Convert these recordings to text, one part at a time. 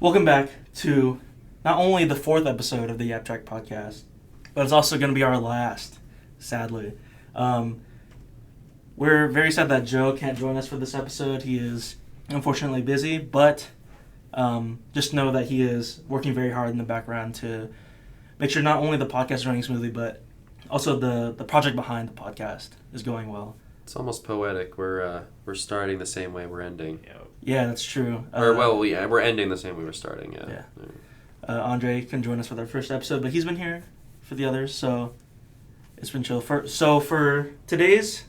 Welcome back to not only the 4th episode of the Yap Track podcast, but it's also going to be our last, sadly. We're very sad that Joe can't join us for this episode. He is unfortunately busy, but just know that he is working very hard in the background to make sure not only the podcast is running smoothly, but also the project behind the podcast is going well. It's almost poetic. We're starting the same way we're ending. Yeah, that's true. We're ending the same way we're starting. Yeah. Andre can join us for their first episode, but he's been here for the others, so it's been chill. For today's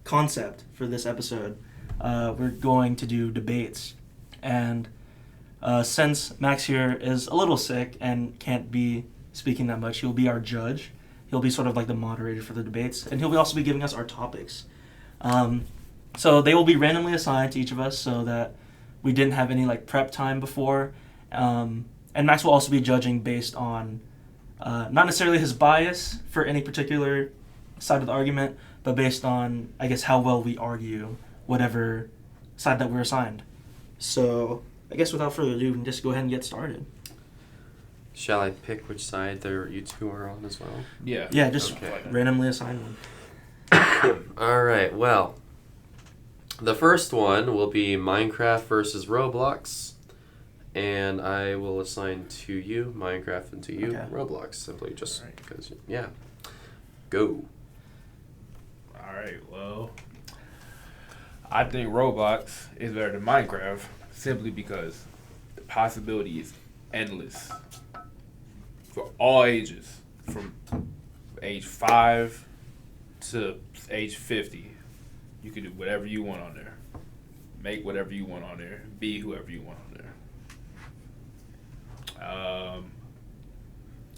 concept for this episode, we're going to do debates, and since Max here is a little sick and can't be speaking that much, he'll be our judge. He'll be sort of like the moderator for the debates, and he'll also be giving us our topics. So they will be randomly assigned to each of us so that we didn't have any prep time before. And Max will also be judging based on not necessarily his bias for any particular side of the argument, but based on, I guess, how well we argue whatever side that we're assigned. So I guess without further ado, we can just go ahead and get started. Shall I pick which side you two are on as well? Yeah. Yeah, just randomly assign one. All right, well, the first one will be Minecraft versus Roblox, and I will assign to you Minecraft and to you Roblox, simply just because, Go. All right, well, I think Roblox is better than Minecraft simply because the possibility is endless for all ages, from age 5 to age 50. You can do whatever you want on there. Make whatever you want on there. Be whoever you want on there.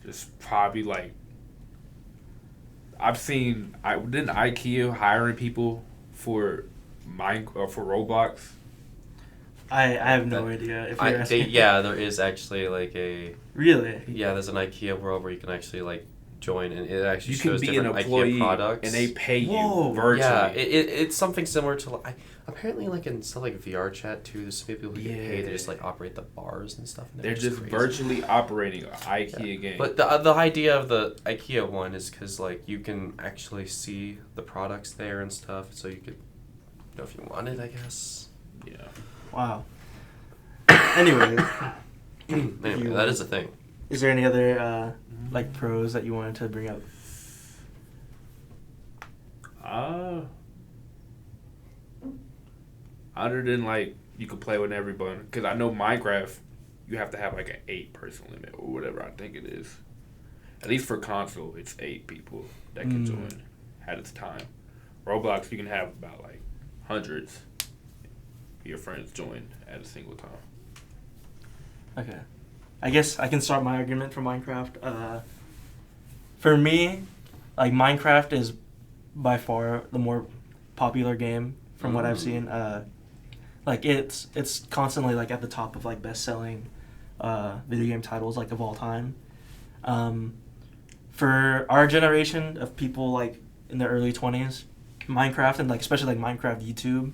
Just probably didn't IKEA hiring people for Roblox? I have no idea if you're asking. There is actually a... Really? Yeah, there's an IKEA world where you can actually join, and it actually you shows can be different an employee IKEA products. and they pay you Yeah, virtually. it's something similar to apparently in stuff like VR chat too. There's some people who get paid to just operate the bars and stuff. And they're just virtually operating an IKEA game. But the idea of the IKEA one is because you can actually see the products there and stuff, so you could if you wanted, I guess. Yeah. Wow. Anyway, that is a thing. Is there any other pros that you wanted to bring up? Other than you could play with everyone, because I know Minecraft, you have to have an 8-person limit or whatever I think it is. At least for console, it's 8 people that can join at its time. Roblox, you can have about hundreds of your friends join at a single time. Okay. I guess I can start my argument for Minecraft. For me, Minecraft is by far the more popular game from what I've seen. It's constantly at the top of best-selling video game titles of all time. For our generation of people in their early 20s, Minecraft and especially Minecraft YouTube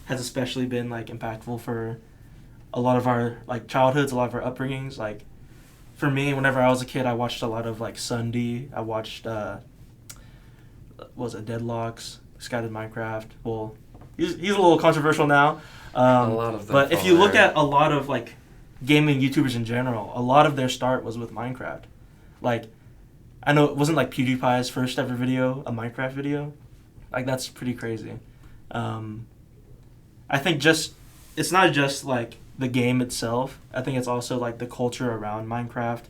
has especially been impactful for a lot of our childhoods, a lot of our upbringings. For me, whenever I was a kid, I watched a lot of Sunday. I watched Deadlocks, this guy did Minecraft. Well, he's a little controversial now. A lot of them. But if you look at a lot of gaming YouTubers in general, a lot of their start was with Minecraft. I know it wasn't PewDiePie's first ever video, a Minecraft video. That's pretty crazy. I think it's not just the game itself. I think it's also the culture around Minecraft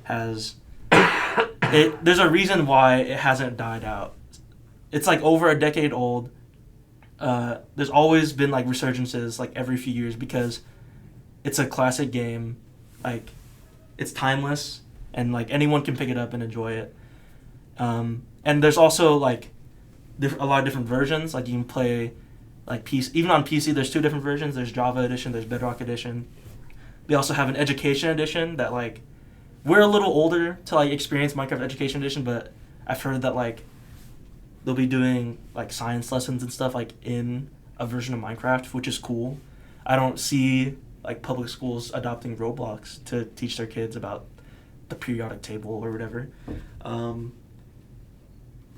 has there's a reason why it hasn't died out. It's over a decade old. There's always been resurgences every few years because it's a classic game. It's timeless and anyone can pick it up and enjoy it. And there's also a lot of different versions. You can play PC, even on PC. There's 2 different versions. There's Java Edition. There's Bedrock Edition. They also have an Education Edition that we're a little older to experience Minecraft Education Edition, but I've heard that they'll be doing science lessons and stuff in a version of Minecraft, which is cool. I don't see like public schools adopting Roblox to teach their kids about the periodic table or whatever.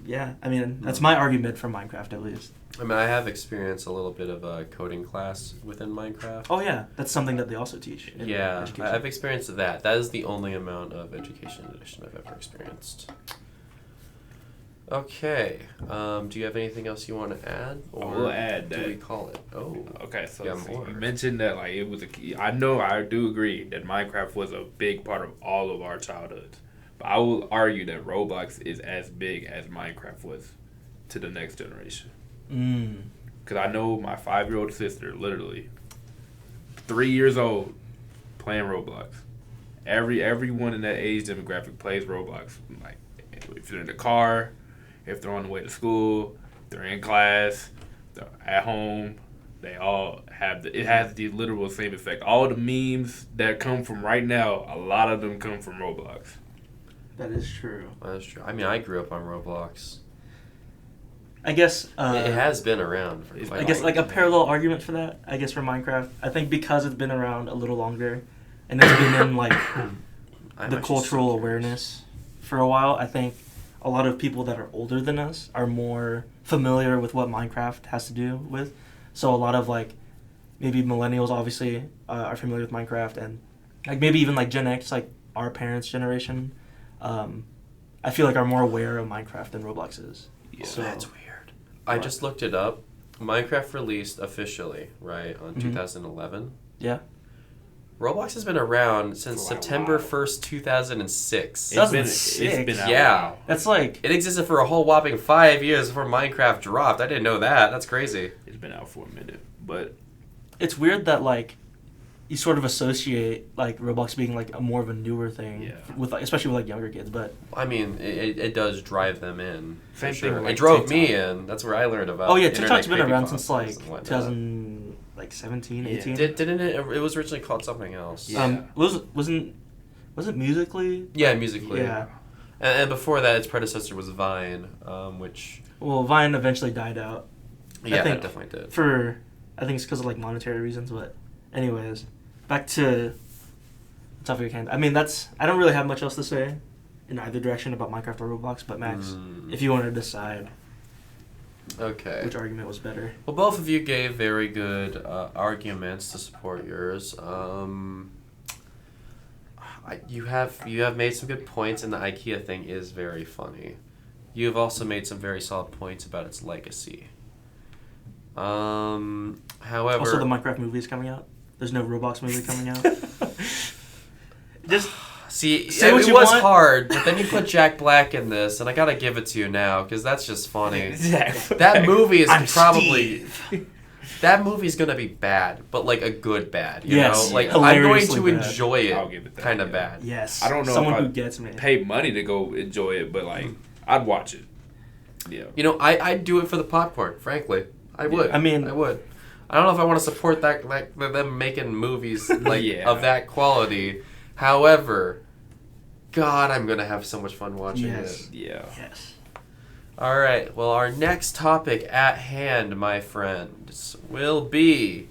Yeah, I mean, that's my argument for Minecraft, at least. I mean, I have experienced a little bit of a coding class within Minecraft. Oh, yeah. That's something that they also teach in Yeah, education. I've experienced that. That is the only amount of education edition I've ever experienced. Okay. Do you have anything else you want to add? I will add that. Do we call it? Oh. Okay, so Yeah, see, more. you mentioned that like it was a key. I know I do agree that Minecraft was a big part of all of our childhoods. But I will argue that Roblox is as big as Minecraft was to the next generation. Because I know my 5-year-old sister, literally 3 years old, playing Roblox. Everyone in that age demographic plays Roblox. Like if they're in the car, if they're on the way to school, they're in class, they're at home. They all have it has the literal same effect. All the memes that come from right now, a lot of them come from Roblox. That is true. That's true. I mean, I grew up on Roblox. I guess... it has been around for quite I guess long like a time. parallel argument for that, I guess, for Minecraft. I think because it's been around a little longer and it's been in like I'm the actually cultural so awareness for a while, I think a lot of people that are older than us are more familiar with what Minecraft has to do with. So a lot of like maybe millennials obviously are familiar with Minecraft, and like maybe even like Gen X, like our parents' generation, I feel like are more aware of Minecraft than Roblox is. Yeah. So, That's weird. I just looked it up. Minecraft released officially, right, on 2011. Yeah. Roblox has been around since For a September while. 1st, 2006. It's been out Yeah. a while. That's like... It existed for a whole whopping 5 years before Minecraft dropped. I didn't know that. That's crazy. It's been out for a minute, but It's weird that like you sort of associate like Roblox being like a more of a newer thing, Yeah. with like, especially with like younger kids. But I mean, it does drive them in. For Same thing sure. with, like, It drove me TikTok. in. That's where I learned about. oh yeah, internet TikTok's been around creepypastas since like and whatnot. 2017, Yeah. 18. Didn't it? It was originally called something else. Yeah. wasn't Musically? Yeah, Musically. Yeah. And before that, its predecessor was Vine, which Well, Vine eventually died out. yeah, think that definitely did. I think it's because of like monetary reasons. But anyways, back to Topic at hand. I mean, I don't really have much else to say in either direction about Minecraft or Roblox. But Max, if you want to decide Okay. which argument was better. Well, both of you gave very good arguments to support yours. You have made some good points, and the IKEA thing is very funny. You have also made some very solid points about its legacy. However, Also, the Minecraft movie is coming out. There's no Roblox movie coming out. Just see, say what it you was want. hard, but then you put Jack Black in this, and I gotta give it to you now because that's just funny. Exactly. That movie is I'm probably. Steve. That movie's gonna be bad, but like a good bad, you Yes, know? Like I'm going hilariously to bad. enjoy I'll it, give it that, kind of yeah. bad. Yes. I don't know Someone if who I'd gets me. pay money to go enjoy it, but like I'd watch it. Yeah. You know, I'd do it for the popcorn. Frankly, I would. I mean- I would. I don't know if I want to support that, like them making movies like Yeah. of that quality. However, God, I'm gonna have so much fun watching Yes. it. Yeah. Yes. All right. Well, our next topic at hand, my friends, will be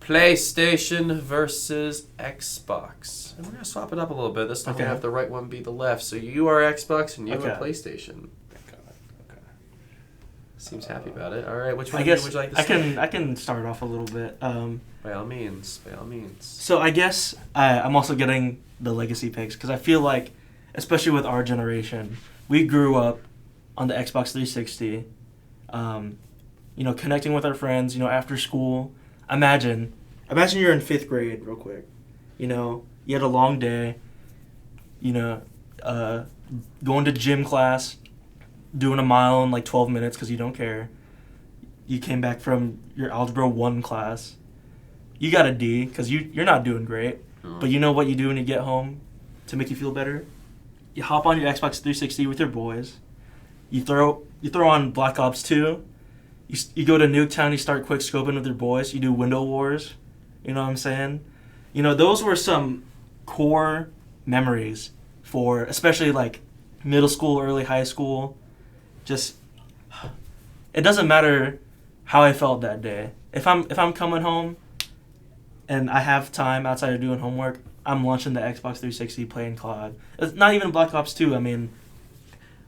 PlayStation versus Xbox. And we're going to swap it up a little bit. This time Okay. we'll have the right one be the left. So you are Xbox and you Okay. are PlayStation. Okay. Seems happy about it. All right. Which one I guess would you like to I start? can start off a little bit. By all means. By all means. So I guess I'm also getting the legacy picks because I feel like, especially with our generation, we grew up on the Xbox 360. Connecting with our friends. After school. Imagine you're in 5th grade, real quick. You had a long day. Going to gym class, doing a mile in like 12 minutes because you don't care. You came back from your Algebra 1 class. You got a D because you're not doing great. But you know what you do when you get home to make you feel better? You hop on your Xbox 360 with your boys. You throw on Black Ops 2. You go to Nuketown, you start quick scoping with your boys. You do Window Wars. You know what I'm saying? Those were some core memories for especially like middle school, early high school. Just it doesn't matter how I felt that day. If I'm coming home and I have time outside of doing homework, I'm launching the Xbox 360, playing COD. It's not even Black Ops 2. I mean,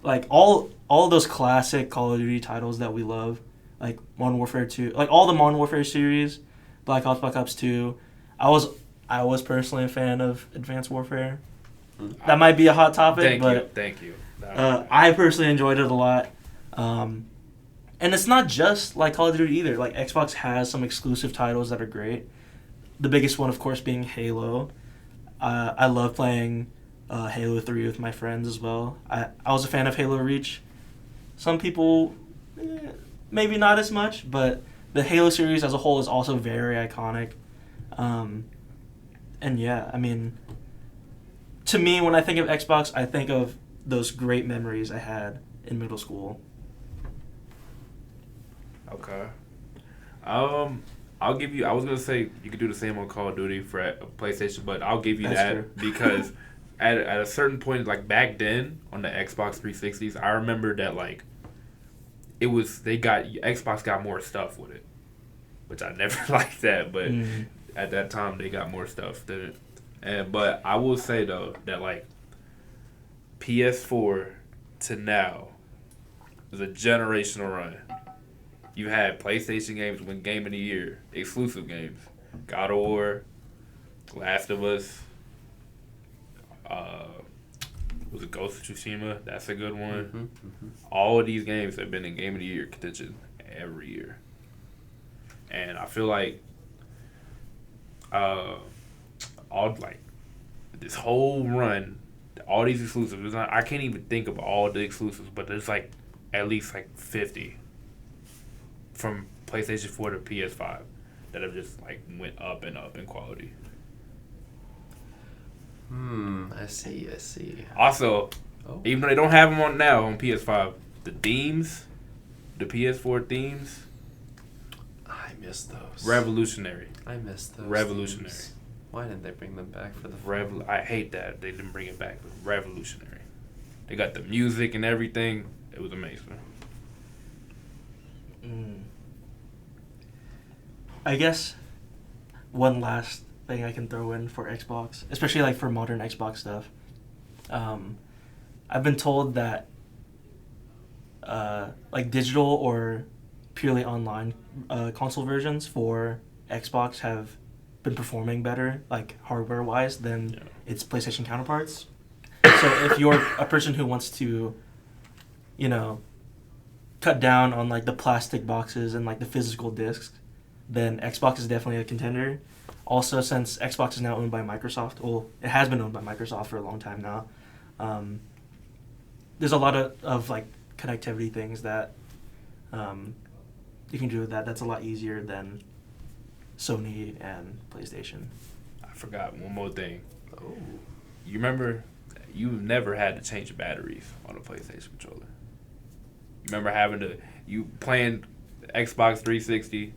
like all those classic Call of Duty titles that we love, like Modern Warfare 2, like all the Modern Warfare series, Black Ops 2. I was personally a fan of Advanced Warfare. That might be a hot topic, Thank you. I personally enjoyed it a lot. And it's not just like Call of Duty either. Like Xbox has some exclusive titles that are great. The biggest one, of course, being Halo. I love playing Halo 3 with my friends as well. I was a fan of Halo Reach. Some people, maybe not as much, but the Halo series as a whole is also very iconic. And yeah, I mean, to me, when I think of Xbox, I think of those great memories I had in middle school. Okay. I'll give you. I was gonna say you could do the same on Call of Duty for PlayStation, but I'll give you that because at a certain point, like back then on the Xbox 360s, I remember that like Xbox got more stuff with it, which I never liked that, but at that time they got more stuff than it. But I will say though that like PS4 to now is a generational run. You had PlayStation games win Game of the Year, exclusive games. God of War, Last of Us, was it Ghost of Tsushima? That's a good one. All of these games have been in Game of the Year contention every year. And I feel like all like this whole run, all these exclusives, I can't even think of all the exclusives, but there's like at least like 50 from PlayStation 4 to PS5 that have just like went up and up in quality. I see. Also, even though they don't have them on now on PS5, the themes, the PS4 themes, I miss those. Revolutionary. I miss those. Revolutionary. Themes. Why didn't they bring them back for the I hate that they didn't bring it back, but revolutionary. They got the music and everything. It was amazing. I guess one last thing I can throw in for Xbox, especially like for modern Xbox stuff. I've been told that like digital or purely online console versions for Xbox have been performing better, like hardware wise, than its PlayStation counterparts. So if you're a person who wants to, cut down on like the plastic boxes and like the physical discs, then Xbox is definitely a contender. Also, since Xbox is now owned by Microsoft, well, it has been owned by Microsoft for a long time now, there's a lot of like connectivity things that you can do with that. That's a lot easier than Sony and PlayStation. I forgot one more thing. Oh. You remember, you've never had to change batteries on a PlayStation controller. You remember you playing Xbox 360,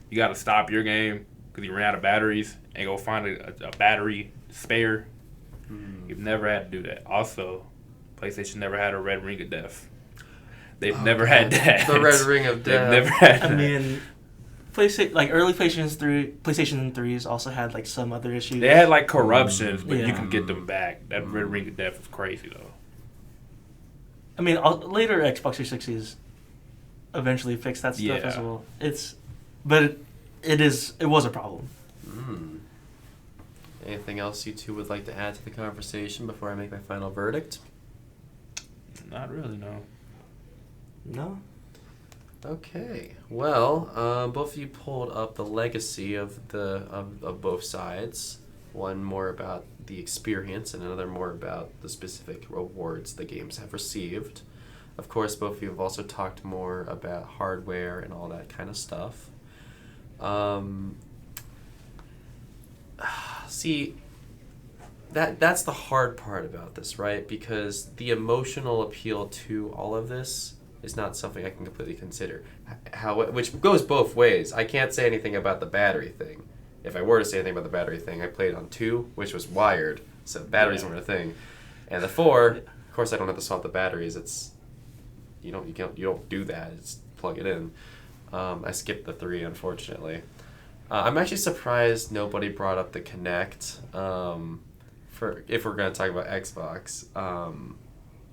you got to stop your game because you ran out of batteries and go find a battery spare. You've never had to do that. Also, PlayStation never had a red ring of death. They've never had that. The red ring of death. They've never had that. I mean, early PlayStation 3s also had like some other issues. They had like corruptions, but you can get them back. That red ring of death is crazy though. I mean, later Xbox 360s eventually fixed that stuff as well. It was a problem. Anything else you two would like to add to the conversation before I make my final verdict? Not really, no. No. Okay. Well, both of you pulled up the legacy of of both sides. One more about the experience and another more about the specific rewards the games have received. Of course, both of you have also talked more about hardware and all that kind of stuff. See, that's the hard part about this, right? Because the emotional appeal to all of this is not something I can completely consider. Which goes both ways. I can't say anything about the battery thing. If I were to say anything about the battery thing, I played on 2, which was wired, so batteries weren't a thing. And the 4, of course, I don't have to swap the batteries. It's you don't do that. It's plug it in. I skipped the 3, unfortunately. I'm actually surprised nobody brought up the Kinect. For if we're gonna talk about Xbox.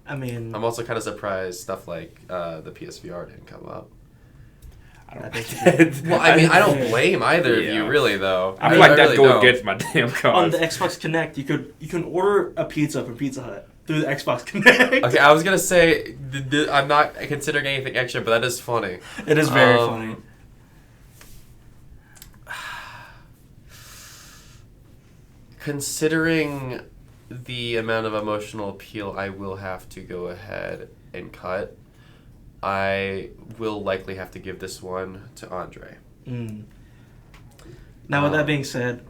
I mean, I'm also kind of surprised stuff like the PSVR didn't come up. I don't Well, I mean, I don't blame either of you, really, though. I feel like really that's going don't. against my damn cause. on the Xbox Connect, you can order a pizza from Pizza Hut through the Xbox Connect. Okay, I was gonna say I'm not considering anything extra, but that is funny. It is very funny. Considering the amount of emotional appeal I will have to go ahead and cut, I will likely have to give this one to Andre. Now, with that being said,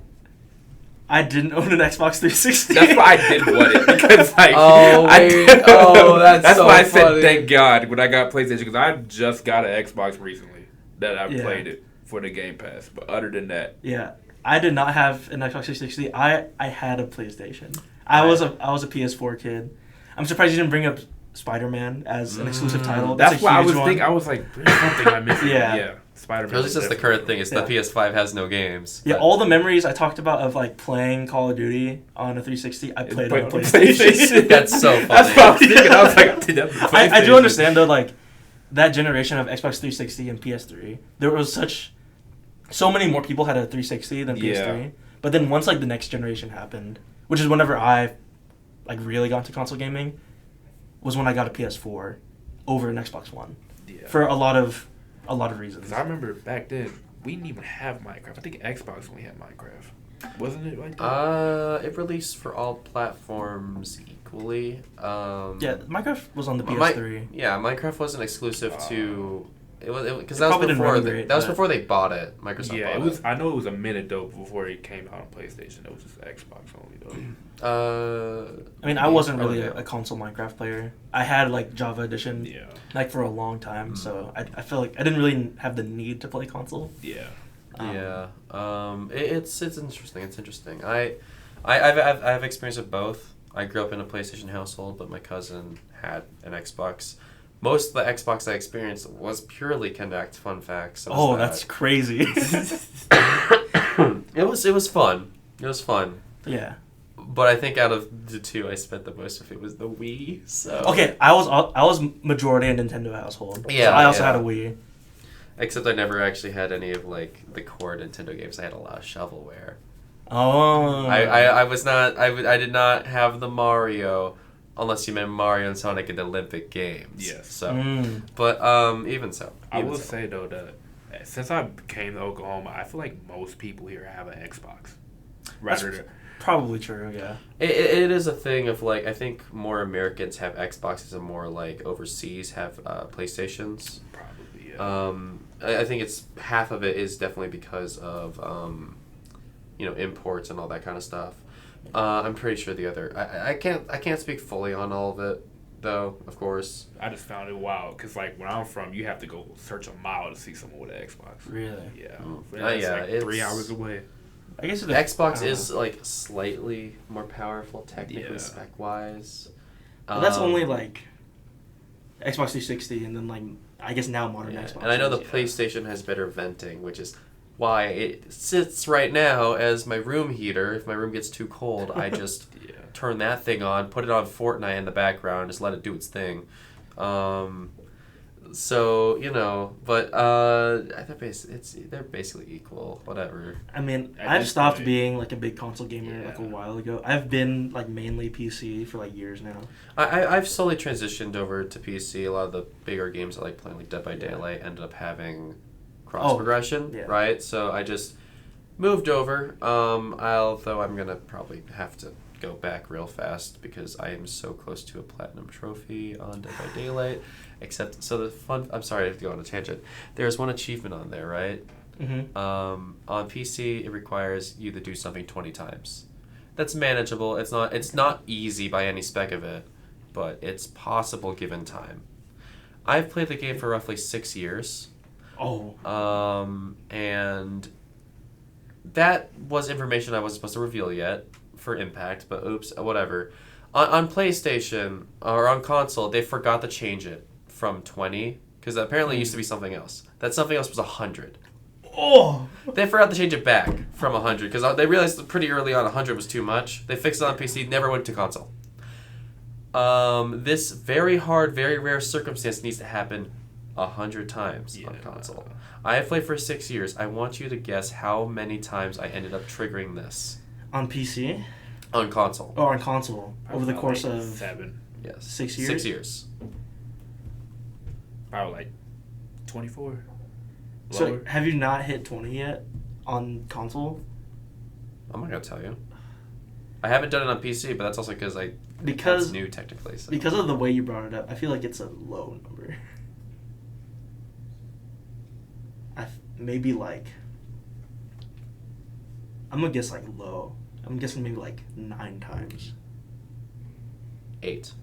I didn't own an Xbox 360. That's why I did want it, because like that's so why I funny. said thank God when I got PlayStation, because I just got an Xbox recently that I played it for the Game Pass. But other than that, Yeah, I did not have an Xbox 360. I had a PlayStation. I was a PS4 kid. I'm surprised you didn't bring up Spider-Man as an exclusive title. that's a why I huge was one. thinking. I was like, there's something I'm missing. Yeah. Spider-Man. At least that's the current thing. Is Yeah. the PS5 has no games. Yeah, but- all the memories I talked about of like playing Call of Duty on a 360, I played on a PlayStation. PlayStation. That's so funny. That's what I was thinking. I was like, dude, that's the I do PlayStation. understand though, like that generation of Xbox 360 and PS3, there was so many more people had a 360 than PS3. Yeah. But then once like the next generation happened, which is whenever I like really got into console gaming, was when I got a PS4 over an Xbox One Yeah. for a lot of reasons. Because I remember back then, we didn't even have Minecraft. I think Xbox only had Minecraft. Wasn't it like that? It released for all platforms equally. Yeah, Minecraft was on the PS3. Minecraft wasn't exclusive to. It was because It that was probably didn't before run they, great, that was but- before they bought it. Microsoft Yeah, bought it was. I know it was a minute though before it came out on PlayStation. It was just Xbox only though. I mean, I wasn't really yeah. a console Minecraft player. I had like Java Edition Yeah. like for a long time, so I feel like I didn't really have the need to play console. Yeah. It's interesting. It's interesting. I have experience with both. I grew up in a PlayStation household, but my cousin had an Xbox. Most of the Xbox I experienced was purely Kinect. Fun facts. Oh, that's crazy. It was fun. It was fun. Yeah. But I think out of the two I spent the most of it was the Wii. So Okay, I was majority a Nintendo household. Yeah, So I also yeah. had a Wii. Except I never actually had any of like the core Nintendo games. I had a lot of shovelware. Oh. I was not I did not have the Mario, unless you meant Mario and Sonic in the Olympic Games. Yes. So, but even so, I even will so. say though that since I came to Oklahoma, I feel like most people here have an Xbox. Rather than Probably true, yeah. It is a thing of like I think more Americans have Xboxes and more like overseas have PlayStations. probably yeah. I think it's half of it is definitely because of imports and all that kind of stuff. I'm pretty sure the other I can't speak fully on all of it though, of course. I just found it wild because like where I'm from, you have to go search a mile to see someone with an Xbox. Really? Yeah. Yeah, Like it's 3 hours away. I guess The Xbox is like slightly more powerful technically Yeah. spec wise. But that's only like Xbox 360 and then like I guess now modern Xbox. And I know the yeah. PlayStation has better venting, which is why it sits right now as my room heater. If my room gets too cold, I just Yeah. turn that thing on, put it on Fortnite in the background, just let it do its thing. So but they're basically equal, whatever. I mean, At I've this stopped point, being like a big console gamer like a Yeah. while ago. I've been like mainly PC for like years now. I've slowly transitioned over to PC. A lot of the bigger games I like playing, like Dead by Daylight, ended up having cross progression, yeah. right? So I just moved over. Although I'm gonna probably have to go back real fast because I am so close to a platinum trophy on Dead by Daylight. Except, so the fun. I'm sorry, I have to go on a tangent. There's one achievement on there, right? Mm-hmm. On PC, it requires you to do something 20 times. That's manageable. It's not easy by any spec of it, but it's possible given time. I've played the game for roughly 6 years. Oh. And that was information I wasn't supposed to reveal yet for Impact, but oops, whatever. On PlayStation or on console, they forgot to change it from 20 because apparently it used to be something else. That something else was 100. Oh! They forgot to change it back from 100 because they realized pretty early on 100 was too much. They fixed it on PC, never went to console. This very hard, very rare circumstance needs to happen 100 times on console. I have played for 6 years. I want you to guess how many times I ended up triggering this. On PC? On console. Oh, on console. Over the course of 7. Yes. 6 years? 6 years. Probably like 24. So Lower. have you not hit 20 yet on console? I'm not going to tell you. I haven't done it on PC, but that's also because Because that's new technically. So. Because of the way you brought it up, I feel like it's a low number. Maybe like... I'm going to guess like low. I'm guessing maybe like 9 times. 8.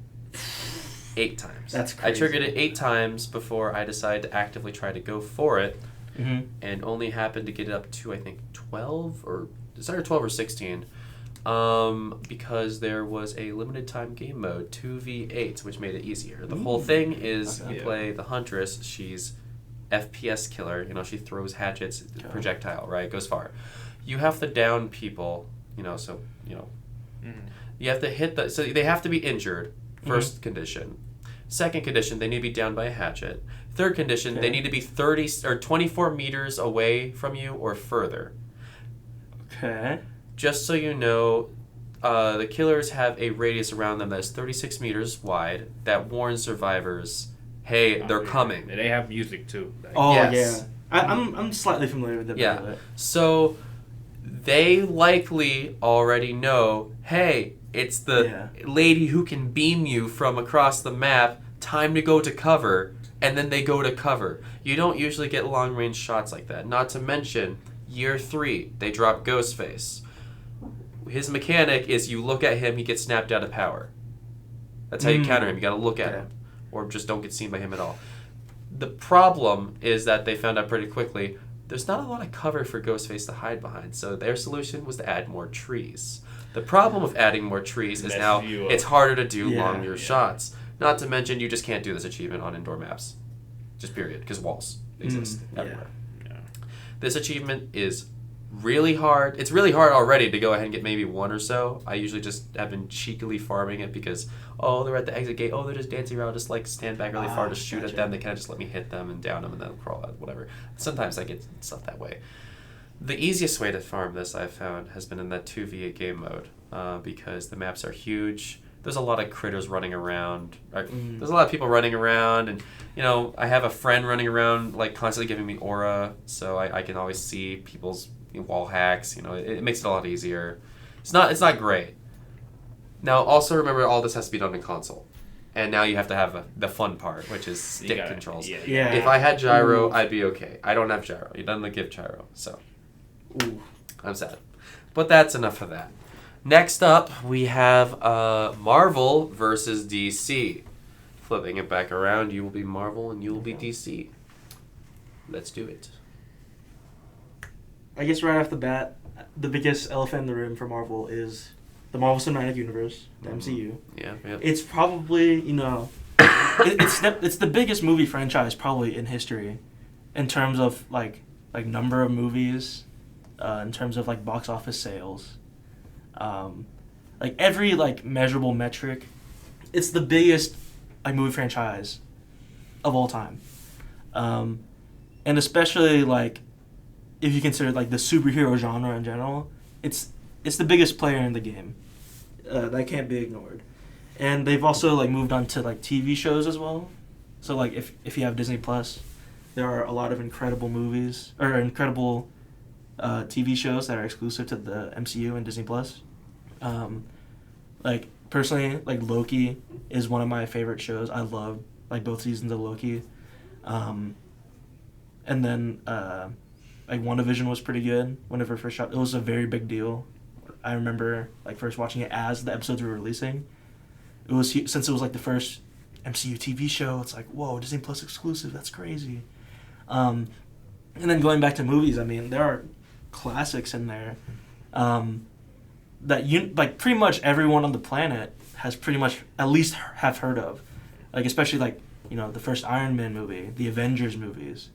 8 times. That's crazy. I triggered it 8 times before I decided to actively try to go for it, and only happened to get it up to I think 12 or it's either 12 or 16, because there was a limited time game mode 2v8, which made it easier. The whole thing is you play the Huntress. She's FPS killer. You know, she throws hatchets, projectile, right? Goes far. You have to down people. You know, so you know, you have to hit so they have to be injured. First condition. Second condition, they need to be down by a hatchet. Third condition, they need to be 30 or 24 meters away from you or further. Okay. Just so you know, the killers have a radius around them that's 36 meters wide that warns survivors, hey, they're coming. They have music too. Like, Yes. Yeah. I'm slightly familiar with it. Yeah. So they likely already know, hey, it's the lady who can beam you from across the map. Time to go to cover. And then they go to cover. You don't usually get long-range shots like that. Not to mention, year 3, they drop Ghostface. His mechanic is you look at him, he gets snapped out of power. That's how you counter him. You got to look at him. Or just don't get seen by him at all. The problem is that they found out pretty quickly there's not a lot of cover for Ghostface to hide behind. So their solution was to add more trees. The problem with adding more trees is now it's harder to do longer shots. Not to mention, you just can't do this achievement on indoor maps. Just period, because walls exist everywhere. Yeah. This achievement is really hard. It's really hard already to go ahead and get maybe 1 or so. I usually just have been cheekily farming it because, they're at the exit gate. They're just dancing around. Just like stand back really far to shoot at them. They kind of just let me hit them and down them and then crawl out, whatever. Sometimes I get stuff that way. The easiest way to farm this, I've found, has been in that 2v8 game mode because the maps are huge. There's a lot of critters running around. There's a lot of people running around, and I have a friend running around like constantly giving me aura, so I can always see people's wall hacks. It makes it a lot easier. It's not great. Now also remember, all this has to be done in console, and now you have to have the fun part, which is stick controls. Yeah. If I had gyro, I'd be okay. I don't have gyro. You don't give gyro, so I'm sad. But that's enough of that. Next up, we have Marvel versus DC. Flipping it back around, you will be Marvel and you will be DC. Let's do it. I guess right off the bat, the biggest elephant in the room for Marvel is the Marvel Cinematic Universe, the MCU. Yeah. It's probably, it's the biggest movie franchise probably in history, in terms of like number of movies, in terms of like box office sales. Like every measurable metric, it's the biggest movie franchise of all time, and especially if you consider the superhero genre in general, it's the biggest player in the game. That can't be ignored, and they've also moved on to TV shows as well. So if you have Disney Plus, there are a lot of incredible movies or incredible TV shows that are exclusive to the MCU and Disney Plus. Personally, Loki is one of my favorite shows. I love both seasons of Loki. And then WandaVision was pretty good whenever it first shot. It was a very big deal. I remember first watching it as the episodes were releasing. It was since it was the first MCU TV show. It's whoa, Disney Plus exclusive. That's crazy. And then going back to movies, I mean, there are classics in there. That pretty much everyone on the planet has pretty much at least have heard of, especially the first Iron Man movie, the Avengers movies,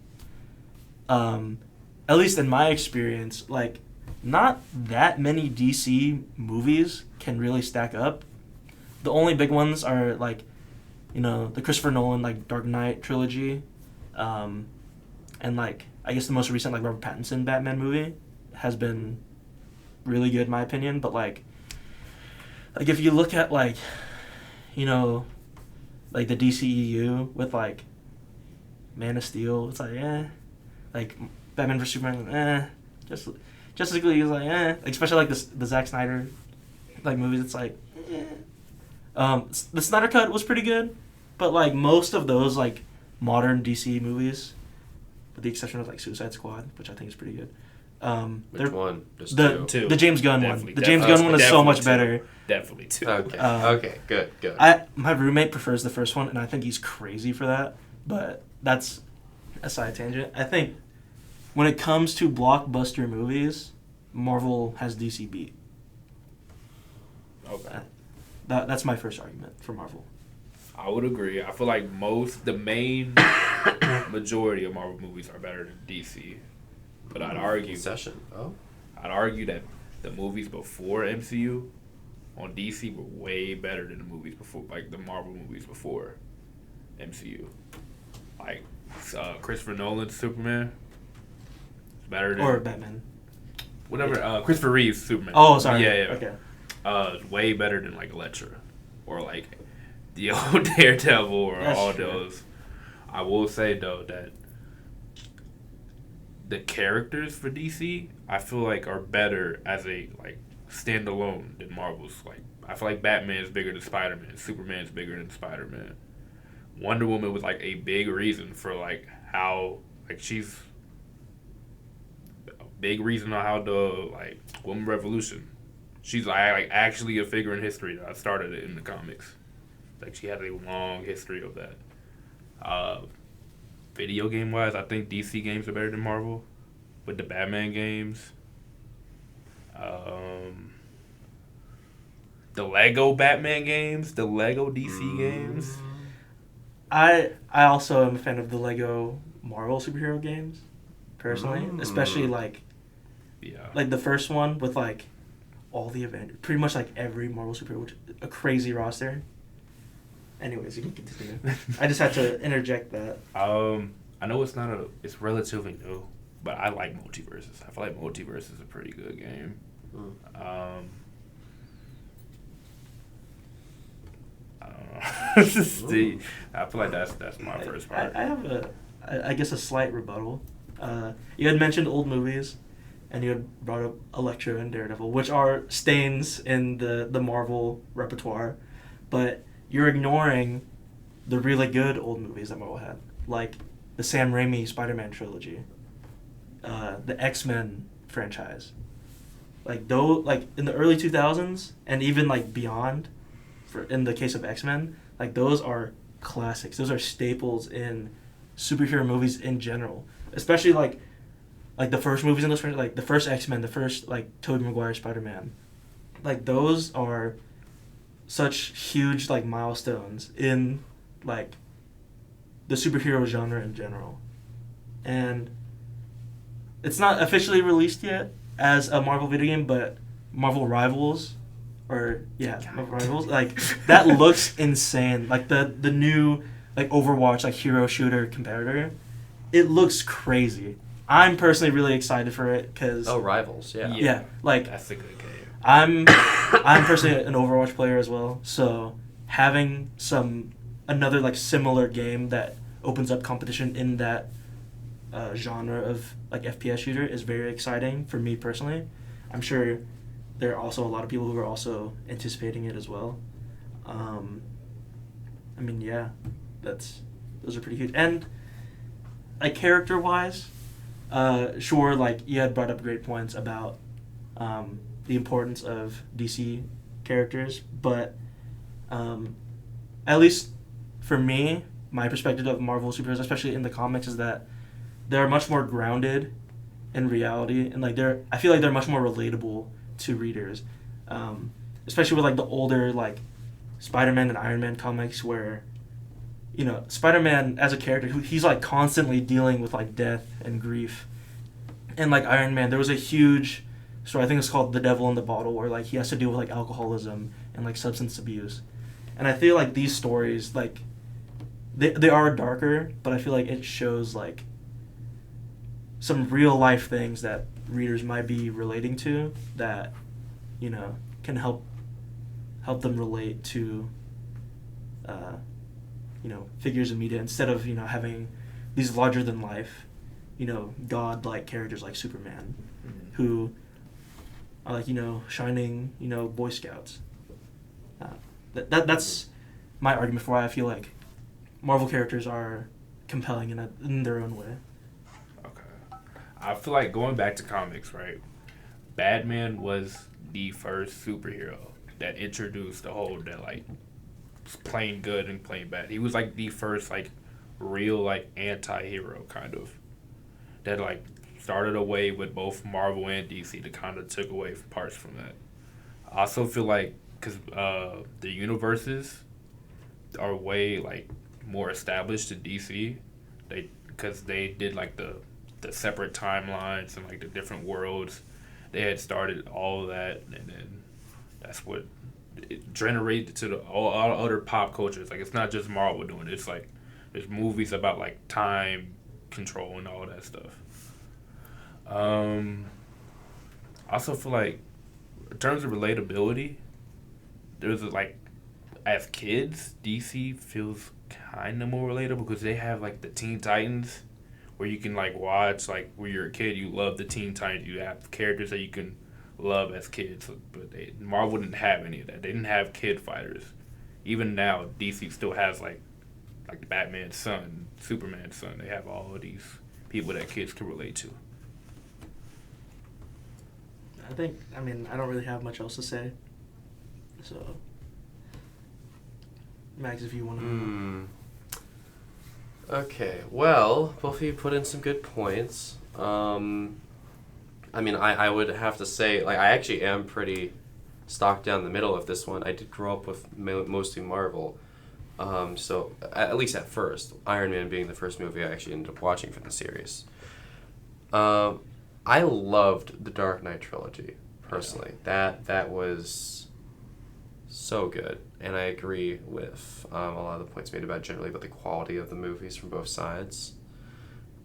at least in my experience, like, not that many DC movies can really stack up. The only big ones are, like, you know, the Christopher Nolan, like, Dark Knight trilogy, and, like, I guess the most recent, like, Robert Pattinson Batman movie has been really good in my opinion, but, like if you look at, like, you know, like, the DCEU with, like, Man of Steel, it's like, like, Batman vs. Superman, Justice League is like, like, especially, like, the Zack Snyder, like, movies, it's like, the Snyder Cut was pretty good, but, like, most of those, like, modern DC movies, with the exception of, like, Suicide Squad, which I think is pretty good. Which one? Just two. The James Gunn Definitely, one. The James Gunn one is so much two. better. Definitely two. Okay. Okay. Good. My roommate prefers the first one, and I think he's crazy for that. But that's a side tangent. I think when it comes to blockbuster movies, Marvel has DC beat. Okay. That's my first argument for Marvel. I would agree. I feel like the main majority of Marvel movies are better than DC. But I'd argue that the movies before MCU on DC were way better than the movies before, like the Marvel movies before MCU. Like Christopher Nolan's Superman is better than Batman. Whatever. Christopher Reeve's Superman. Oh, sorry. Yeah. Okay. Way better than like Elektra or like the old Daredevil or That's all true. those. I will say though that the characters for DC, I feel like, are better as a like standalone than Marvel's. Like, I feel like Batman is bigger than Spider-Man. Superman's bigger than Spider-Man. Wonder Woman was like a big reason for like how like she's a big reason on how the like Woman Revolution. She's like actually a figure in history that started it in the comics. Like she has a long history of that. Video game wise, I think DC games are better than Marvel with the Batman games. The Lego Batman games, the Lego DC games. I also am a fan of the Lego Marvel superhero games, personally, especially like the first one with like all the event, pretty much like every Marvel superhero, which a crazy roster. Anyways, you can continue. I just had to interject that. I know it's relatively new, but I like Multiverses. I feel like Multiverse is a pretty good game. I don't know. I feel like that's my first part. I have I guess a slight rebuttal. You had mentioned old movies, and you had brought up Elektra and Daredevil, which are stains in the Marvel repertoire, but you're ignoring the really good old movies that Marvel had, like the Sam Raimi Spider-Man trilogy, the X-Men franchise. Like in the early 2000s and even like beyond, in the case of X-Men, like those are classics. Those are staples in superhero movies in general, especially like the first movies in those, like the first X-Men, the first like Tobey Maguire Spider-Man. Like those are such huge like milestones in like the superhero genre in general. And it's not officially released yet as a Marvel video game, but Marvel Rivals, Marvel Rivals, like that looks insane. Like the new like Overwatch like hero shooter competitor, it looks crazy. I'm personally really excited for it because Rivals, like that's a good game. I'm personally an Overwatch player as well, so having another like similar game that opens up competition in that genre of like FPS shooter is very exciting for me personally. I'm sure there are also a lot of people who are also anticipating it as well. I mean, yeah, those are pretty huge. And like character wise, sure, like you had brought up great points about the importance of DC characters, but at least for me, my perspective of Marvel superheroes, especially in the comics, is that they're much more grounded in reality, and like I feel like they're much more relatable to readers, especially with like the older like Spider-Man and Iron Man comics, where you know Spider-Man as a character, he's like constantly dealing with like death and grief, And like Iron Man, there was a huge story. I think it's called "The Devil in the Bottle," where like he has to deal with like alcoholism and like substance abuse. And I feel like these stories, like they are darker, but I feel like it shows like some real life things that readers might be relating to that, you know, can help them relate to, you know, figures in media instead of, you know, having these larger than life, you know, god-like characters like Superman, who are like, you know, shining, you know, Boy Scouts. That's my argument for why I feel like Marvel characters are compelling in their own way. Okay. I feel like going back to comics, right? Batman was the first superhero that introduced the whole that like playing good and playing bad. He was like the first like real like anti-hero kind of that like started away with both Marvel and DC that kind of took away parts from that. I also feel like because the universes are way like more established in DC, because they did like the separate timelines and like the different worlds. They had started all of that, and then that's what it generated to all other pop cultures. Like it's not just Marvel doing it. It's like there's movies about like time control and all that stuff. I also feel like in terms of relatability, there's like as kids, DC feels kind of more relatable because they have like the Teen Titans, where you can like watch like when you're a kid, you love the Teen Titans. You have characters that you can love as kids, but Marvel didn't have any of that. They didn't have kid fighters. Even now, DC still has like Batman's son, Superman's son. They have all of these people that kids can relate to. I mean, I don't really have much else to say. So, Max, if you want to... Okay, well, both of you put in some good points. I mean, I would have to say, like, I actually am pretty stocked down the middle of this one. I did grow up with mostly Marvel. So, at least at first, Iron Man being the first movie I actually ended up watching for the series. I loved the Dark Knight trilogy, personally. Yeah. That was so good. And I agree with a lot of the points made about generally about the quality of the movies from both sides.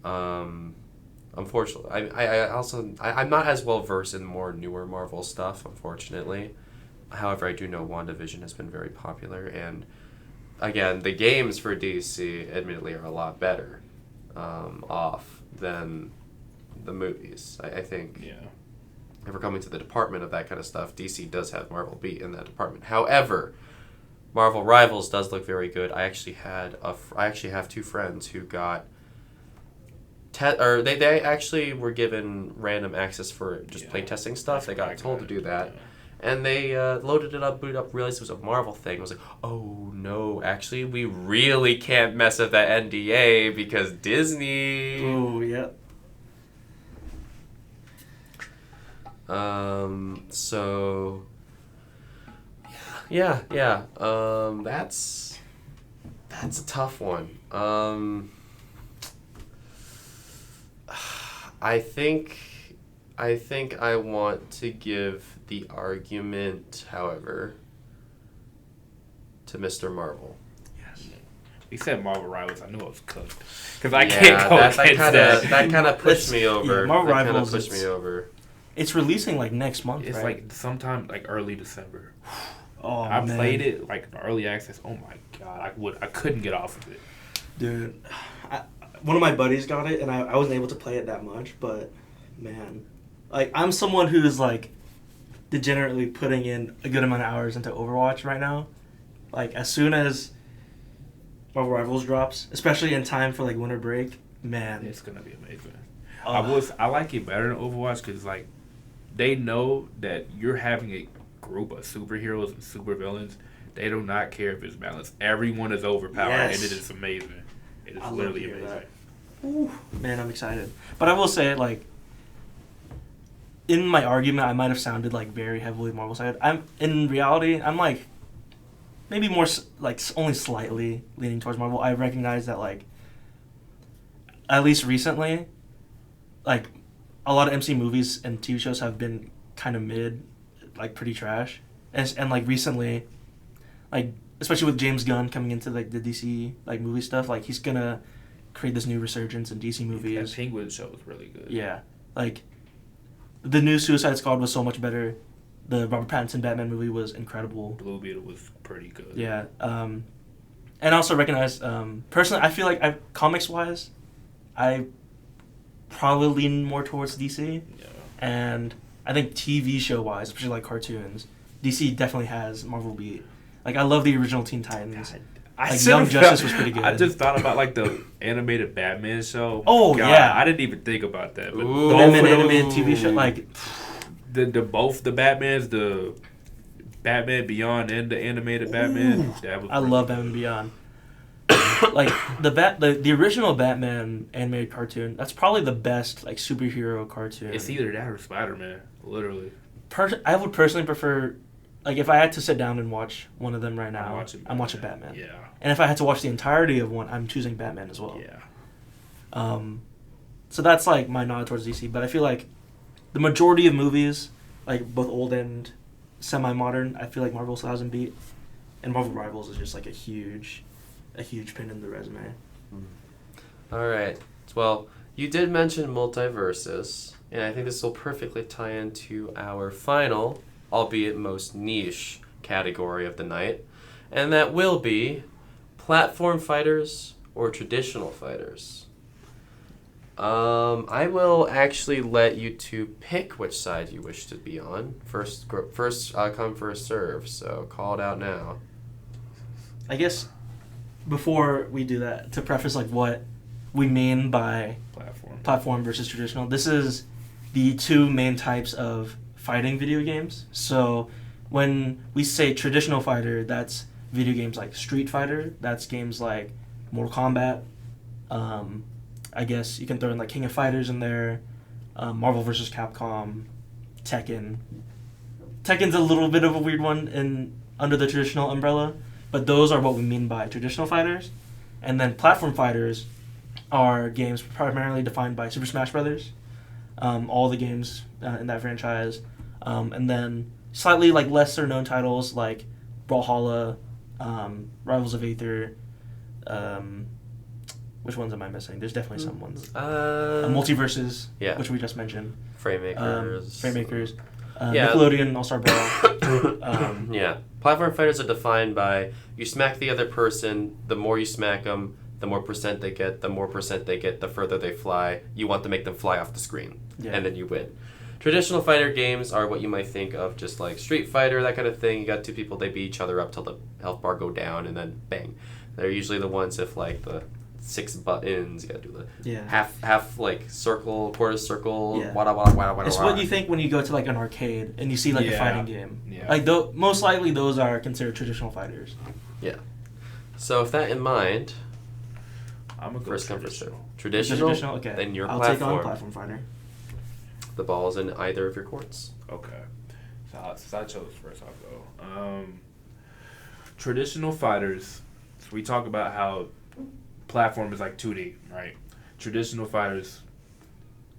Unfortunately, I'm not as well versed in more newer Marvel stuff, unfortunately. However, I do know WandaVision has been very popular, and again, the games for DC, admittedly, are a lot better off than the movies. I think. Yeah. If we're coming to the department of that kind of stuff, DC does have Marvel beat in that department. However, Marvel Rivals does look very good. I actually have two friends who got they actually were given random access for just playtesting stuff. They got told to do that. Yeah. And they loaded it up, booted up, realized it was a Marvel thing. I was like, oh no, actually we really can't mess with that NDA because Disney. Oh, yeah. So yeah. That's a tough one. I think I want to give the argument, however, to Mr. Marvel. Yes. He said Marvel Rivals. I knew I was cooked because I can't go against that. That kind of pushed me over. Yeah, Marvel Rivals pushed me over. It's releasing like next month, It's right? like sometime like early December. Oh, I man. played it like early access. Oh my god, I couldn't get off of it. Dude, one of my buddies got it, and I wasn't able to play it that much, but man, like I'm someone who's like degenerately putting in a good amount of hours into Overwatch right now. Like as soon as Marvel Rivals drops, especially in time for like winter break, man, it's gonna be amazing. I like it better than Overwatch because like they know that you're having a group of superheroes and supervillains. They do not care if it's balanced. Everyone is overpowered, and it is amazing. It is literally amazing. Ooh, man, I'm excited. But I will say, like, in my argument, I might have sounded like very heavily Marvel side. In reality, I'm like maybe more like only slightly leaning towards Marvel. I recognize that like at least recently, like a lot of MC movies and TV shows have been kind of mid, like pretty trash, and like recently, like especially with James Gunn coming into like the DC like movie stuff, like he's gonna create this new resurgence in DC movies. That Penguin show was really good. Yeah, like the new Suicide Squad was so much better. The Robert Pattinson Batman movie was incredible. Blue Beetle was pretty good. Yeah, and I also recognize personally, I feel like comics wise, I probably lean more towards DC. Yeah. And I think TV show wise, especially like cartoons, DC definitely has Marvel beat. Like I love the original Teen Titans. God, Like Young Justice was pretty good. I just thought about like the animated Batman show. Oh, God, yeah. I didn't even think about that. But Ooh. The both Batman of those- animated TV show, like both the Batmans, the Batman Beyond and the animated Batman. Ooh, That was I love Batman Beyond. Like the original Batman animated cartoon, that's probably the best like superhero cartoon. It's either that or Spider-Man, literally. I would personally prefer, like if I had to sit down and watch one of them right now, I'm watching Batman. Yeah. And if I had to watch the entirety of one, I'm choosing Batman as well. Yeah. So that's like my nod towards DC, but I feel like the majority of movies, like both old and semi-modern, I feel like Marvel still hasn't beat, and Marvel Rivals is just like a huge pin in the resume. All right. Well, you did mention multiverses, and I think this will perfectly tie into our final, albeit most niche, category of the night, and that will be platform fighters or traditional fighters. I will actually let you two pick which side you wish to be on. First come, first serve. So call it out now. I guess before we do that, to preface like what we mean by platform versus traditional, this is the two main types of fighting video games. So when we say traditional fighter, that's video games like Street Fighter, that's games like Mortal Kombat. I guess you can throw in like King of Fighters in there, Marvel vs. Capcom, Tekken. Tekken's a little bit of a weird one under the traditional umbrella, but those are what we mean by traditional fighters. And then platform fighters are games primarily defined by Super Smash Brothers, all the games in that franchise, and then slightly like lesser known titles like Brawlhalla, Rivals of Aether. Which ones am I missing? There's definitely some ones. Multiverses, yeah, which we just mentioned. Framemakers. Nickelodeon All-Star Brawl. Yeah. Platform fighters are defined by you smack the other person, the more you smack them, the more percent they get, the further they fly. You want to make them fly off the screen, and then you win. Traditional fighter games are what you might think of just like Street Fighter, that kind of thing. You got two people, they beat each other up till the health bar go down, and then bang. They're usually the ones if like the 6 buttons, you gotta do the half like circle, quarter circle, wada wada wada wada. It's what you think when you go to like an arcade and you see like a fighting game. Yeah. Like most likely those are considered traditional fighters. Yeah. So with that in mind, I'm gonna go first come first serve. Traditional, okay. Then your I'll platform. take on platform fighter. The ball's in either of your courts. Okay. So since I chose first, I'll go. Traditional fighters. So we talk about how platform is like 2D, right? Traditional fighters,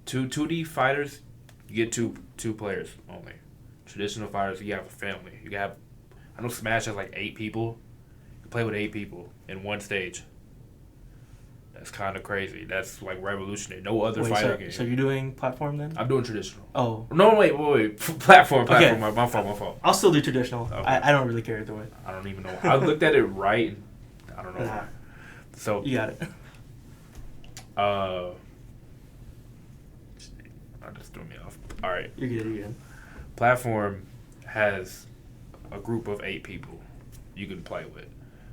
2D fighters, you get two players only. Traditional fighters, you have a family. You have, I know Smash has like 8 people. You play with 8 people in one stage. That's kind of crazy. That's like revolutionary. No other fighter game. So you're doing platform then? I'm doing traditional. Oh. No, wait. Platform. Okay. My fault. I'll still do traditional. Okay. I don't really care either way. I don't even know. I looked at it right. And I don't know why. So you got it. That just threw me off. All right. You're good. Platform has a group of 8 people you can play with.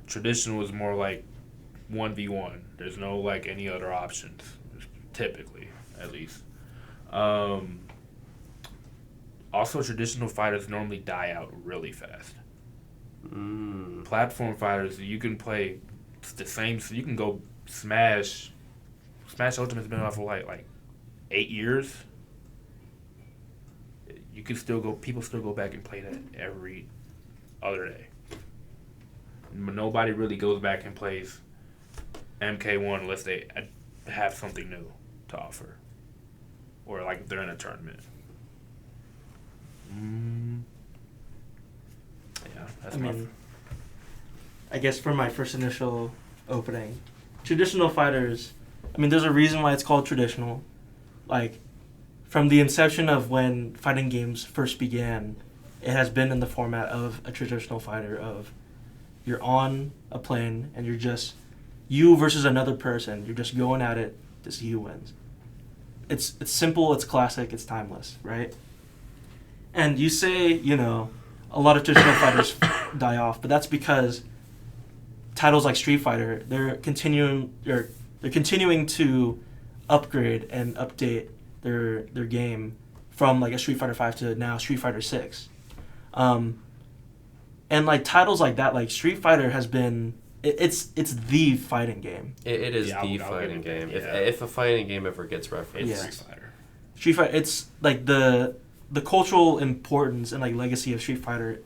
Traditional is more like 1v1. There's no like any other options, typically, at least. Also, traditional fighters normally die out really fast. Platform fighters, you can play the same. So you can go Smash. Smash Ultimate's been out for like 8 years. You can still go. People still go back and play that every other day. Nobody really goes back and plays MK1 unless they have something new to offer, or like if they're in a tournament. Yeah, that's I guess for my first initial opening, traditional fighters. I mean, there's a reason why it's called traditional. Like, from the inception of when fighting games first began, it has been in the format of a traditional fighter of you're on a plane and you're just you versus another person. You're just going at it to see who wins. It's simple, it's classic, it's timeless, right? And you say, a lot of traditional fighters die off, but that's because titles like Street Fighter, they're continuing to upgrade and update their game from like a Street Fighter 5 to now Street Fighter 6. And like titles like that, like Street Fighter has been it's the fighting game. It is the fighting game. Yeah. If a fighting game ever gets referenced, it's Street Fighter. Street Fighter, it's like the cultural importance and like legacy of Street Fighter,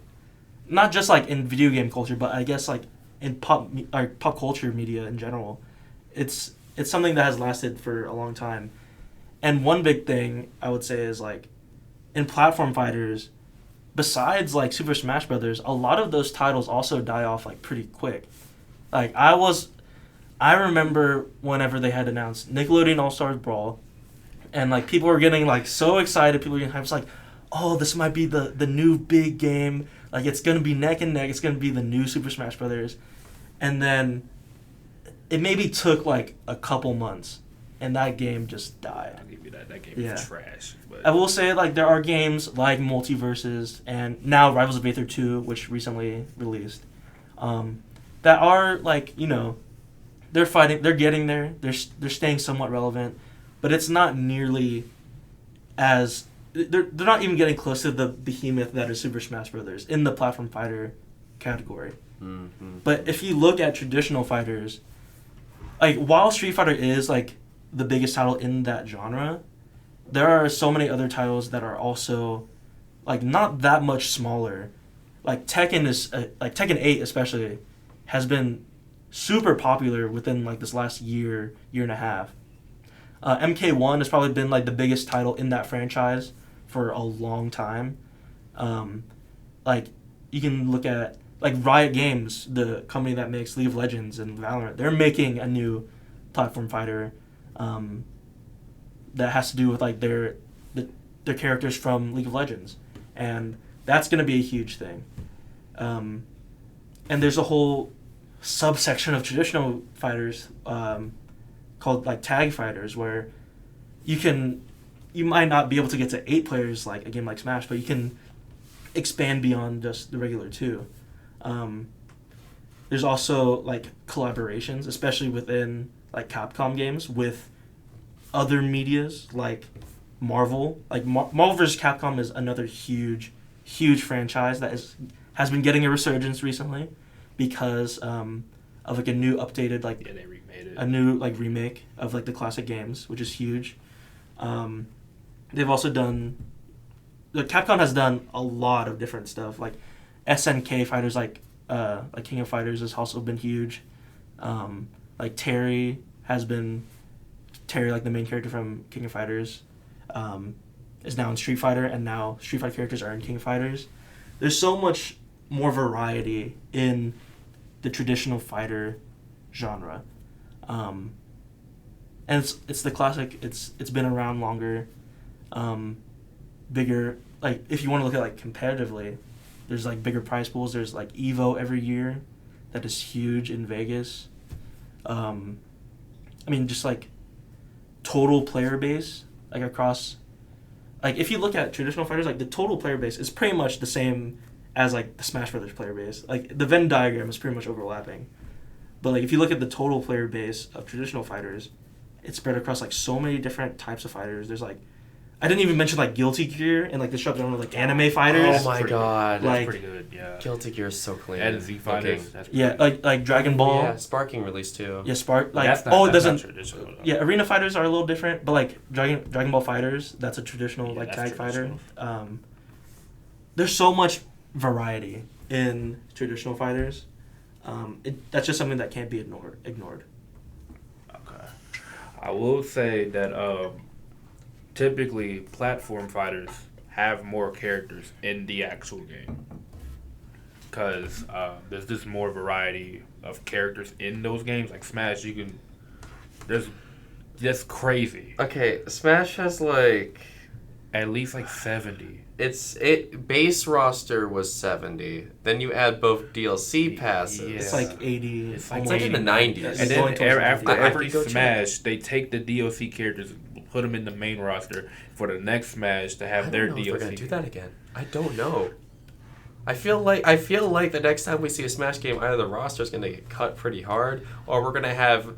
not just like in video game culture, but I guess like in pop culture media in general. It's something that has lasted for a long time. And one big thing I would say is like in platform fighters, besides like Super Smash Brothers, a lot of those titles also die off like pretty quick. Like I remember whenever they had announced Nickelodeon All-Stars Brawl, and like people were getting like so excited, people were getting hyped. It's like, oh, this might be the new big game. Like it's gonna be neck and neck. It's gonna be the new Super Smash Brothers, and then it maybe took like a couple months, and that game just died. I'll give you that. That game is trash. But I will say like there are games like Multiverses and now Rivals of Aether 2, which recently released, that are like they're fighting, they're getting there, they're staying somewhat relevant, but it's not nearly as they're not even getting close to the behemoth that is Super Smash Brothers in the platform fighter category. Mm-hmm. But if you look at traditional fighters, like while Street Fighter is like the biggest title in that genre, there are so many other titles that are also like not that much smaller. Like Tekken is like Tekken 8 especially has been super popular within like this last year and a half. MK1 has probably been like the biggest title in that franchise for a long time. Like you can look at like Riot Games, the company that makes League of Legends and Valorant. They're making a new platform fighter that has to do with like their characters from League of Legends, and that's going to be a huge thing. And there's a whole subsection of traditional fighters called like tag fighters, where you might not be able to get to 8 players like a game like Smash, but you can expand beyond just the regular 2. There's also like collaborations, especially within like Capcom games with other medias like Marvel. Like Marvel vs. Capcom is another huge franchise that has been getting a resurgence recently because of like a new updated like they remade it. A new like remake of like the classic games, which is huge. They've also done Capcom has done a lot of different stuff, like SNK fighters like King of Fighters has also been huge. Like Terry, like the main character from King of Fighters, is now in Street Fighter, and now Street Fighter characters are in King of Fighters. There's so much more variety in the traditional fighter genre, and it's the classic. It's been around longer, bigger. Like if you want to look at like competitively, there's like bigger prize pools. There's like Evo every year, that is huge in Vegas. I mean, just like total player base, like across, like if you look at traditional fighters, like the total player base is pretty much the same as like the Smash Brothers player base. Like the Venn diagram is pretty much overlapping, but like if you look at the total player base of traditional fighters, it's spread across like so many different types of fighters. There's like, I didn't even mention like Guilty Gear and like the subgenre of like anime fighters. Oh my god, That's like pretty good. Yeah. Guilty Gear is so clean. And Z Fighters. Yeah, like Dragon Ball. Yeah, Sparking released too. Yeah, Spark. Like That's it doesn't. not traditional. Though. Yeah, Arena Fighters are a little different, but like Dragon Ball Fighters, that's a traditional like tag fighter. There's so much variety in traditional fighters. That's just something that can't be ignored. Okay. I will say that typically platform fighters have more characters in the actual game because there's just more variety of characters in those games. Like Smash, there's just crazy. Okay, Smash has like at least like 70. Base roster was 70. Then you add both DLC passes. Yeah. It's like 80. It's like in the 90s. And then after every go Smash, they take the DLC characters and put them in the main roster for the next Smash to have their DLC. If we're gonna do that again. I don't know. I feel like the next time we see a Smash game, either the roster is gonna get cut pretty hard, or we're gonna have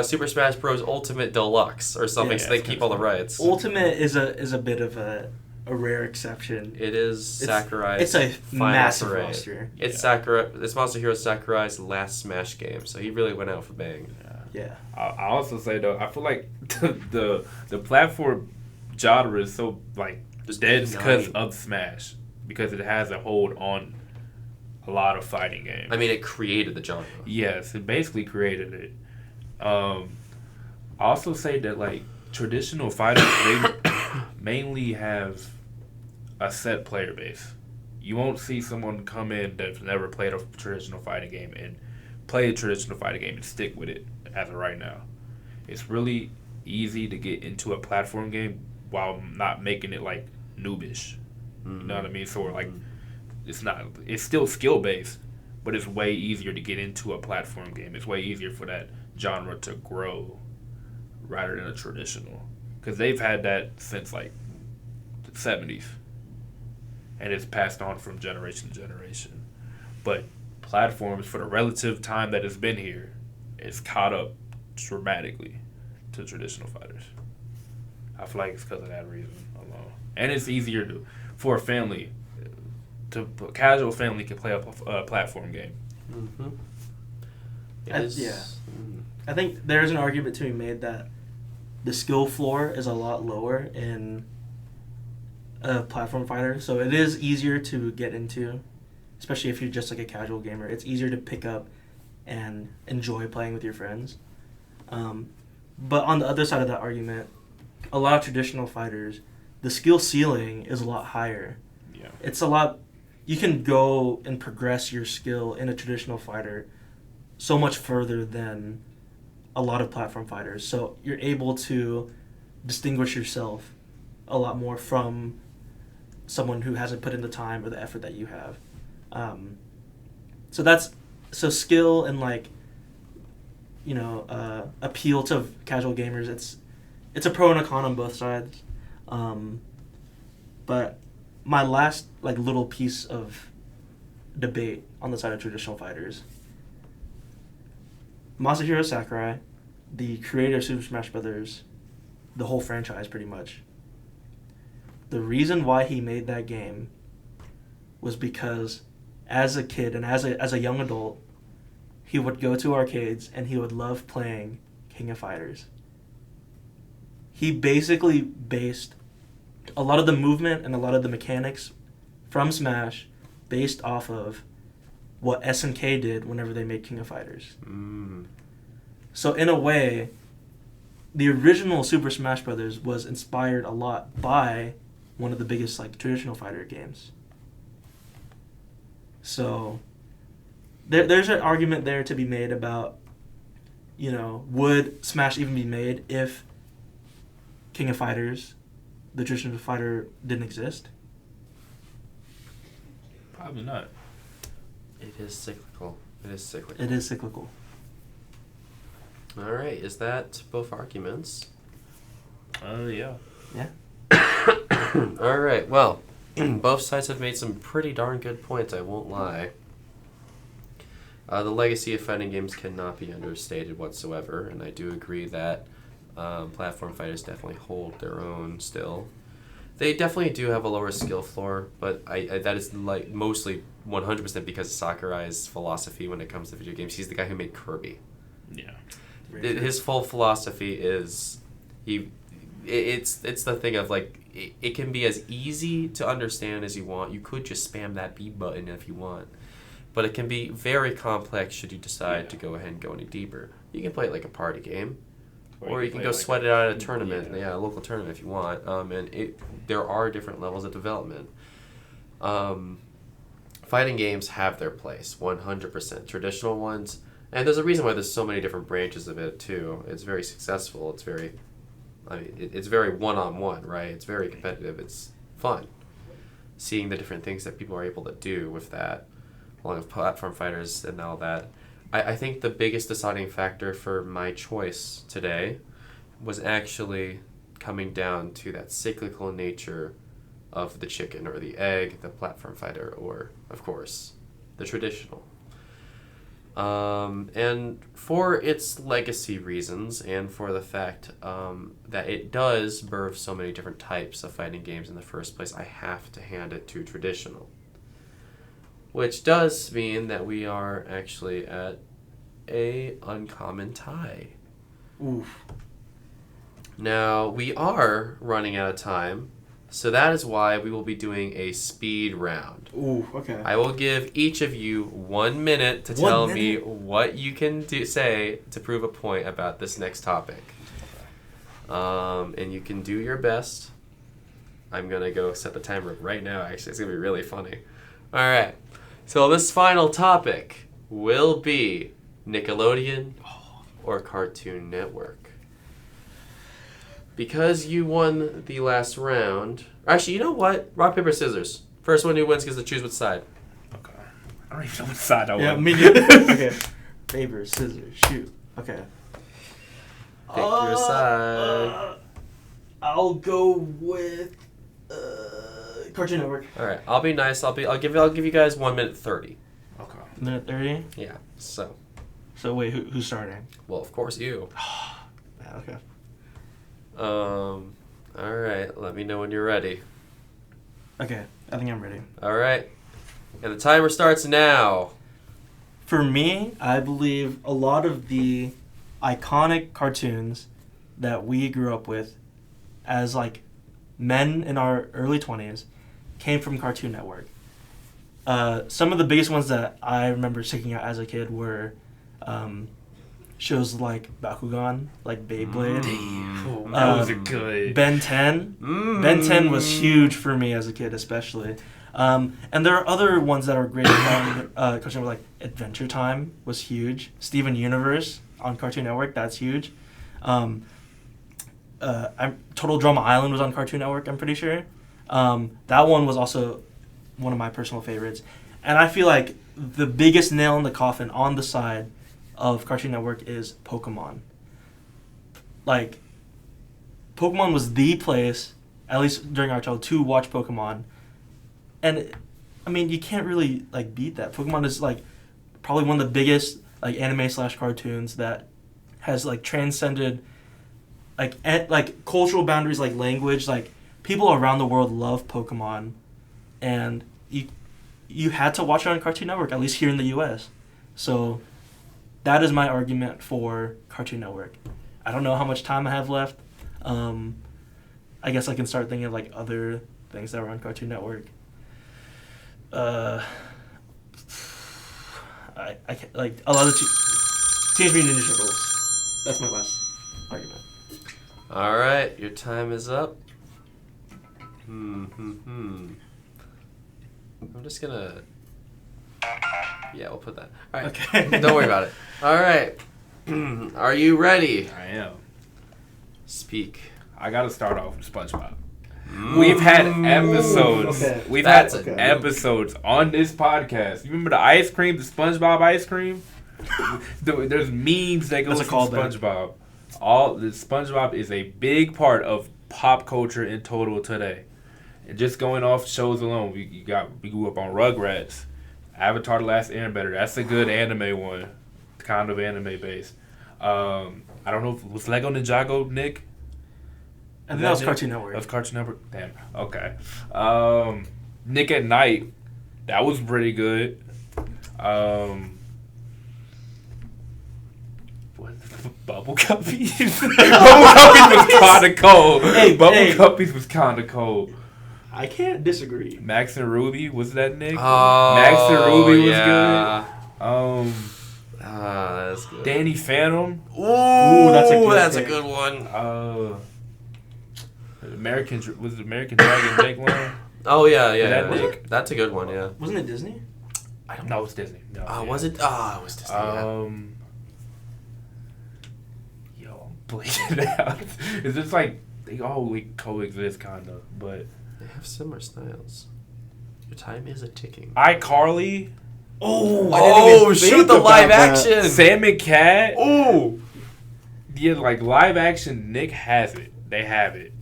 Super Smash Bros. Ultimate Deluxe or something, so they keep all the rights. Ultimate is a bit of a rare exception. It is Sakurai's. It's a massive roster. It's Sakurai. It's Monster Hero Sakurai's last Smash game, so he really went out for bang. Yeah. I also say though, I feel like the platform genre is so like dead because of Smash, because it has a hold on a lot of fighting games. I mean, it created the genre. Yes, it basically created it. I also say that like traditional fighters, they mainly have a set player base. You won't see someone come in that's never played a traditional fighting game and play a traditional fighting game and stick with it as of right now. It's really easy to get into a platform game while not making it like noobish. You know what I mean? So we're like, it's still skill based, but it's way easier to get into a platform game. It's way easier for that genre to grow rather than a traditional, because they've had that since like the 70s, and it's passed on from generation to generation. But platforms, for the relative time that it's been here, it's caught up dramatically to traditional fighters. I feel like it's because of that reason alone, and it's easier for a family, a casual family can play a platform game. Mm-hmm. I think there's an argument to be made that the skill floor is a lot lower in a platform fighter, so it is easier to get into, especially if you're just like a casual gamer. It's easier to pick up and enjoy playing with your friends. But on the other side of that argument, a lot of traditional fighters, the skill ceiling is a lot higher. Yeah. It's a lot. You can go and progress your skill in a traditional fighter so much further than a lot of platform fighters. So you're able to distinguish yourself a lot more from someone who hasn't put in the time or the effort that you have. So skill and like, appeal to casual gamers. It's a pro and a con on both sides. But my last like little piece of debate on the side of traditional fighters, Masahiro Sakurai, the creator of Super Smash Bros., the whole franchise pretty much, the reason why he made that game was because as a kid and as a young adult, he would go to arcades and he would love playing King of Fighters. He basically based a lot of the movement and a lot of the mechanics from Smash based off of what SNK did whenever they made King of Fighters. So in a way, the original Super Smash Bros. Was inspired a lot by one of the biggest like traditional fighter games. So there's an argument there to be made about, would Smash even be made if King of Fighters, the traditional fighter, didn't exist? Probably not. It is cyclical. It is cyclical. All right, is that both arguments? Yeah. Yeah. All right, well, both sides have made some pretty darn good points, I won't lie. The legacy of fighting games cannot be understated whatsoever, and I do agree that platform fighters definitely hold their own still. They definitely do have a lower skill floor, but I that is like mostly 100% because of Sakurai's philosophy when it comes to video games. He's the guy who made Kirby. Yeah. His full philosophy is it's the thing of like it can be as easy to understand as you want. You could just spam that B button if you want, but it can be very complex should you decide to go ahead and go any deeper. You can play it like a party game, Or you can go sweat it out at a tournament, a local tournament if you want. And there are different levels of development. Fighting games have their place, 100%. Traditional ones, and there's a reason why there's so many different branches of it too. It's very successful. It's very, it's very one-on-one, right? It's very competitive. It's fun, seeing the different things that people are able to do with that, along with platform fighters and all that. I think the biggest deciding factor for my choice today was actually coming down to that cyclical nature of the chicken or the egg, the platform fighter, or, of course, the traditional. And for its legacy reasons and for the fact that it does birth so many different types of fighting games in the first place, I have to hand it to traditional. Which does mean that we are actually at a uncommon tie. Oof. Now, we are running out of time, so that is why we will be doing a speed round. Ooh, okay. I will give each of you 1 minute to tell me what you can say to prove a point about this next topic. And you can do your best. I'm going to go set the timer right now, actually. It's going to be really funny. All right. So this final topic will be Nickelodeon or Cartoon Network. Because you won the last round... Actually, you know what? Rock, paper, scissors. First one who wins gets to choose which side. Okay. I don't even know which side I want. Yeah, me neither. Okay. Paper, scissors, shoot. Okay. Pick your side. I'll go with Cartoon Network. All right. I'll be nice. I'll give you guys 1 minute 30. Okay. Minute 30? Yeah. So wait, who's starting? Well, of course you. Yeah, okay. All right. Let me know when you're ready. Okay, I think I'm ready. All right. And the timer starts now. For me, I believe a lot of the iconic cartoons that we grew up with as like men in our early 20s came from Cartoon Network. Some of the biggest ones that I remember sticking out as a kid were shows like Bakugan, like Beyblade. That was a good. Ben 10. Ben 10 was huge for me as a kid, especially. And there are other ones that are great on Cartoon Network, like Adventure Time was huge. Steven Universe on Cartoon Network, that's huge. Total Drama Island was on Cartoon Network, I'm pretty sure. That one was also one of my personal favorites. And I feel like the biggest nail in the coffin on the side of Cartoon Network is Pokemon. Like, Pokemon was the place, at least during our childhood, to watch Pokemon. And, I mean, you can't really, like, beat that. Pokemon is, like, probably one of the biggest, like, anime/cartoons that has, like, transcended, like cultural boundaries, like, language. Like, people around the world love Pokemon. And you had to watch it on Cartoon Network, at least here in the U.S. So that is my argument for Cartoon Network. I don't know how much time I have left. I guess I can start thinking of like other things that were on Cartoon Network. I can't, like a lot of Teenage Mutant Ninja Turtles. That's my last argument. All right, your time is up. I'm just gonna. Yeah, we'll put that. All right. Okay. Don't worry about it. All right. Are you ready? I am. Speak. I gotta start off with SpongeBob. We've had episodes. Okay. We've That's had okay. episodes on this podcast. You remember the ice cream, the SpongeBob ice cream? There's memes that go That's a with callback. SpongeBob. The SpongeBob is a big part of pop culture in total today. And just going off shows alone, we grew up on Rugrats, Avatar: The Last Airbender. That's a good anime one, kind of anime based. I don't know if was Lego Ninjago, Nick. I think that was Cartoon Network. That was Cartoon Network. Damn. Okay. Nick at Night. That was pretty good. Bubble Guppies. Bubble Guppies was kind of cold. Bubble Guppies was kind of cold. I can't disagree. Max and Ruby, was that Nick? Oh, Max and Ruby was yeah. good. That That's good. Danny Phantom. Ooh, that's a good that's a pick. good one. Was it American Dragon Jake Long? Oh yeah. that yeah. Nick? That's a good one. Yeah. Wasn't it Disney? I don't know. It's Disney. No, Was it? It was Disney. Yo, I'm bleeding out. It's just like they all coexist, kind of, but They have similar styles. Your time is a ticking. iCarly, Oh, shoot the live action. Sam and Cat. Ooh. Yeah, like live action. Nick has it. They have it.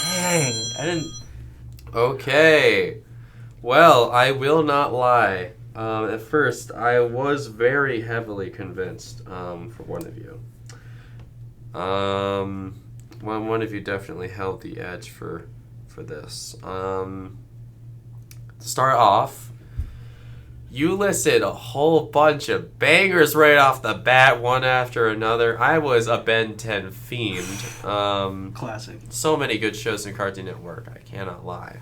Dang, I didn't. Okay. Well, I will not lie. At first, I was very heavily convinced for one of you. One of you definitely held the edge for this. To start off, you listed a whole bunch of bangers right off the bat, one after another. I was a Ben 10 fiend. Classic. So many good shows in Cartoon Network, I cannot lie.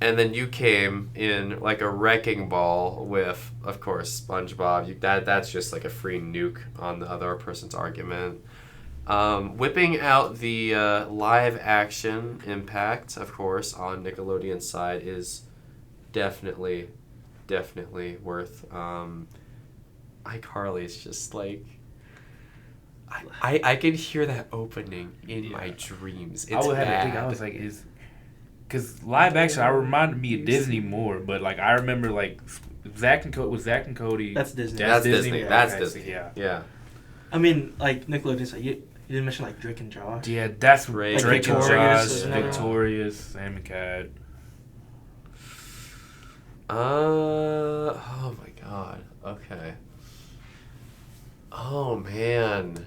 And then you came in like a wrecking ball with, of course, SpongeBob. That's just like a free nuke on the other person's argument. Whipping out the live action impact, of course, on Nickelodeon's side is definitely worth. iCarly is just like I can hear that opening in my dreams. It's I would have to bad. think. I was like, because live action, I reminded me of Disney more, but like I remember like Zack and Cody. That's Disney. That's Disney. Yeah. That's Okay, Disney. yeah. Yeah. I mean, like Nickelodeon's like you didn't mention like Drake and Josh. Yeah, that's Drake Drake and Victorious Josh, is another one. Victorious, Sam and Cat. Oh my god. Okay. Oh man.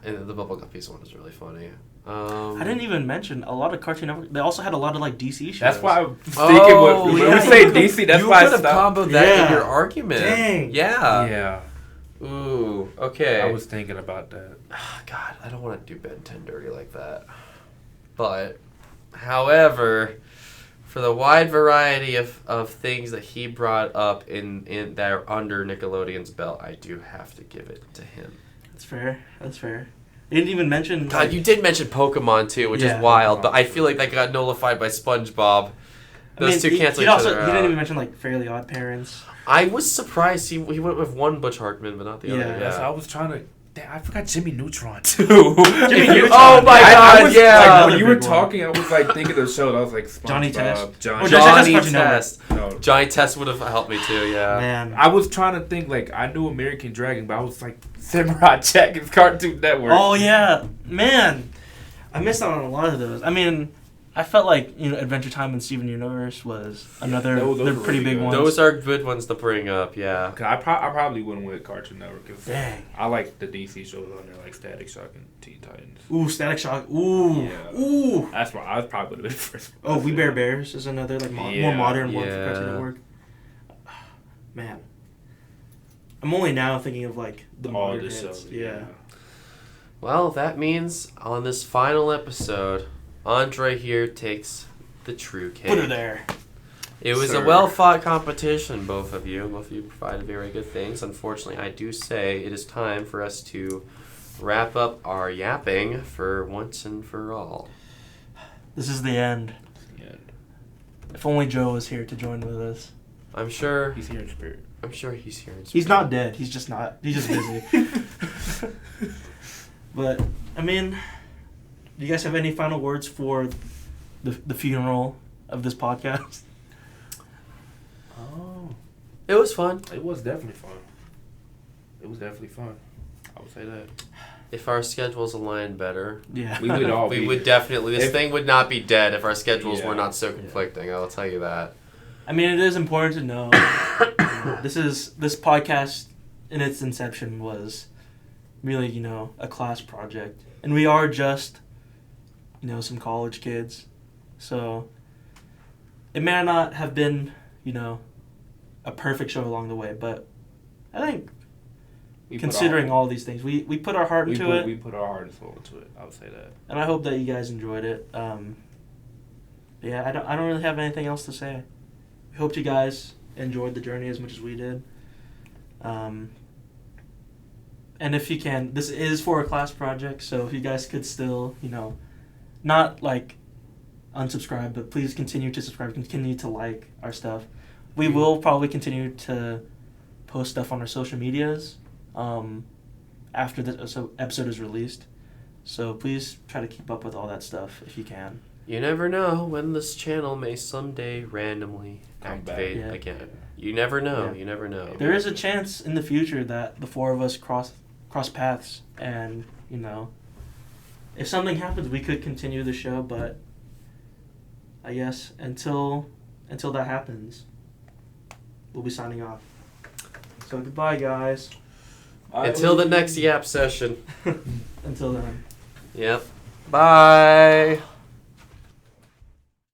And the Bubble Guppies one is really funny. I didn't even mention a lot of Cartoon Network. They also had a lot of like DC shows. That's why I was thinking when yeah. we say DC, that's you why I could have stopped. comboed that in Yeah. your argument. Dang. Yeah. Yeah, Ooh. Okay. I was thinking about that. God, I don't want to do Ben 10 dirty like that. But, however, for the wide variety of things that he brought up in that are under Nickelodeon's belt, I do have to give it to him. That's fair. That's fair. You didn't even mention. God, like, you did mention Pokemon too, which Yeah, is wild, Pokemon. but I feel like that got nullified by SpongeBob. Those two cancel each also, other He didn't even out. mention like Fairly Odd Parents. I was surprised he went with one Butch Hartman, but not the Yeah. other. That's Yeah. I was trying to. Damn, I forgot Jimmy Neutron too. Jimmy Neutron. Oh my I god, was, yeah! Like, when you were Big one. talking, I was like thinking of the show. I was like SpongeBob, Johnny Test? Johnny. Oh, Johnny Cartoon Network. Test. No. Johnny Test would have helped me too, yeah. Man. I was trying to think like I knew American Dragon, but I was like Samurai Jack is Cartoon Network. Oh yeah, man. I missed out on a lot of those. I mean, I felt like Adventure Time and Steven Universe was another. those they're were pretty really big good. ones. Those are good ones to bring up, yeah. 'Cause I probably wouldn't with Cartoon Network because Dang. I like the DC shows on there like Static Shock and Teen Titans. Ooh, Static Shock. Ooh. Yeah. Ooh. That's why I was probably the first. Oh, We Bare Bears is another like Yeah, more modern one for yeah. Cartoon Network. Man, I'm only now thinking of like the all modern the hits. shows. Yeah. Well, that means on this final episode, Andre here takes the true cake. Put her there. It was Sir. a well-fought competition, both of you. Both of you provided very good things. Unfortunately, I do say it is time for us to wrap up our yapping for once and for all. This is the end. Yeah. If only Joe was here to join with us. I'm sure He's here in spirit. he's here. in He's spirit. not dead. He's just not. He's just busy. But I mean, do you guys have any final words for the funeral of this podcast? Oh, It was fun. it was definitely fun. It was definitely fun. I would say that. If our schedules aligned better, Yeah. We would all we be. would definitely. This If- thing would not be dead if our schedules Yeah. were not so conflicting. I will tell you that. I mean, it is important to know. This podcast, in its inception, was really a class project, and we are just some college kids, so it may not have been a perfect show along the way, but I think We put considering all these things, we put our heart into it, we put our heart and soul into it. I would say that. and I hope that you guys enjoyed it. Yeah, I don't really have anything else to say. We hope you guys enjoyed the journey as much as we did. And if you can, this is for a class project, so if you guys could still, not like unsubscribe, but please continue to subscribe, continue to like our stuff. We will probably continue to post stuff on our social medias after the episode is released. So please try to keep up with all that stuff if you can. You never know when this channel may someday randomly activate again. You never know. Yeah. You never know. There is a chance in the future that the four of us cross paths, and if something happens, we could continue the show. But I guess until that happens, we'll be signing off. So goodbye, guys. Until the next Yap session. Until then. Yep. Bye.